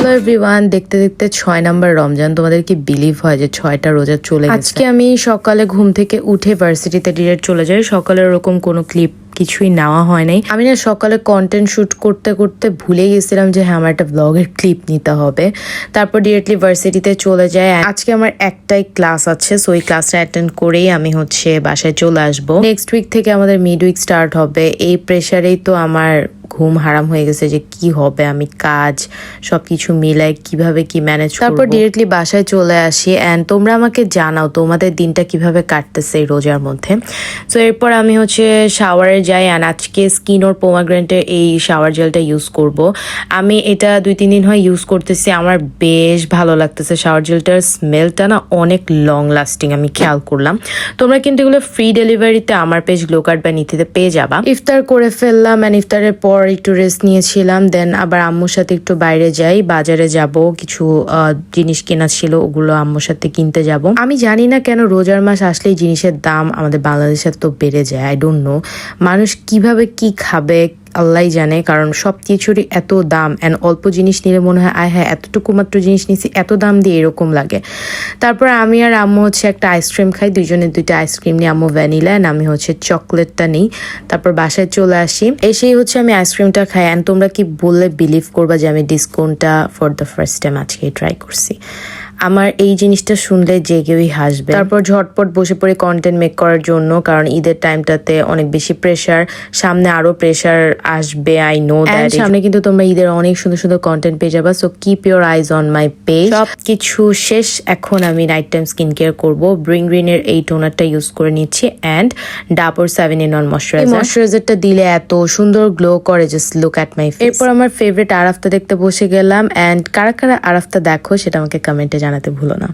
Hello everyone, দেখতে দেখতে 6 number Ramzan. তোমাদের কি বিলিভ হয় যে 6টা রোজা চলে গেছে? আজকে আমি সকালে ঘুম থেকে উঠে ভার্সিটিতে ডিরেক্ট চলে যাই। সকালে ওরকম কোনো ক্লিপ কিছুই নেওয়া হয় নাই। আমি না সকালে কন্টেন্ট শুট করতে করতে ভুলে গেছিলাম যে হ্যাঁ আমার একটা ব্লগের ক্লিপ নিতে হবে। তারপর ডিরেক্টলি ভার্সিটিতে চলে যায়। আজকে আমার একটাই ক্লাস আছে, সো এই ক্লাসটা অ্যাটেন্ড করেই আমি বাসায় চলে আসবো। নেক্সট উইক থেকে আমাদের মিড উইক স্টার্ট হবে। এই প্রেশারেই তো আমার ঘুম হারাম হয়ে গেছে যে কি হবে, আমি কাজ সবকিছু মিলাই কিভাবে কি ম্যানেজ করব। তারপর ডিরেক্টলি বাসায় চলে আসি অ্যান্ড তোমরা আমাকে জানাও তোমাদের দিনটা কিভাবে কাটতেছে এই রোজার মধ্যে। সো এরপর আমি শাওয়ারে যাই অ্যান্ড আজকে স্কিন ওর পোমাগ্রেনেটের এই শাওয়ার জেলটা ইউজ করব। আমি এটা 2-3 দিন হয় ইউজ করতেছি, আমার বেশ ভালো লাগতেছে। শাওয়ার জেলটার স্মেলটা না অনেক লং লাস্টিং, আমি খেয়াল করলাম। তোমরা কিন্তু এগুলো ফ্রি ডেলিভারিতে আমার পেজ গ্লো কার্ড বা নিতে পেয়ে যাবা। ইফতার করে ফেললাম অ্যান্ড ইফতারের পর একটু রেস্ট নিয়েছিলাম। দেন আবার আম্মুর সাথে একটু বাইরে যাই, বাজারে যাব, কিছু জিনিস কেনা ছিল ওগুলো আম্মুর সাথে কিনতে যাব। আমি জানি না কেন রোজার মাস আসলেই জিনিসের দাম আমাদের বাংলাদেশে তো বেড়ে যায়। আই ডোন্ট নো মানুষ কিভাবে কি খাবে আল্লাহ জানে, কারণ সব কিছুরই এত দাম অ্যান্ড অল্প জিনিস নিলে মনে হয় আয় হ্যাঁ এতটুকু মাত্র জিনিস নিছি এত দাম দিয়ে এরকম লাগে। তারপর আমি আর আম্মু একটা আইসক্রিম খাই, দুইজনের 2টা আইসক্রিম নিই, আম্মু ভ্যানিলা অ্যান্ড আমি চকলেটটা নিই। তারপর বাসায় চলে আসি, এসেই আমি আইসক্রিমটা খাই অ্যান্ড তোমরা কি বললে বিলিভ করবা যে আমি ডিসকোনটা ফর দ্য ফার্স্ট টাইম আজকে ট্রাই করছি। আমার এই জিনিসটা শুনলে যে কেউই হাসবে। তারপর ঝটপট বসে পড়ে কন্টেন্ট মেক করার জন্য, কারণ ঈদের টাইমটাতে অনেক বেশি প্রেশার, সামনে আরো প্রেশার আসবে। আই নো দ্যাট সামনে কিন্তু তোমরা ঈদের অনেক সুন্দর সুন্দর কন্টেন্ট পেয়ে যাবা। So keep your eyes on my page. সব কিছু শেষ, এখন আমি নাইট টাইম স্কিন কেয়ার করবো। ব্রিং গ্রিনের এই টোনারটা ইউজ করে নিচ্ছি অ্যান্ড ডাবর 7-in-1 ময়শ্চারাইজার। ময়শ্চারাইজারটা দিলে এত সুন্দর গ্লো করে, just look at my face. এরপর আমার ফেভারিট আরাফতা দেখতে বসে গেলাম অ্যান্ড কারা কারা আরাফতা দেখো সেটা আমাকে কমেন্টে জানাতে ভুলো না।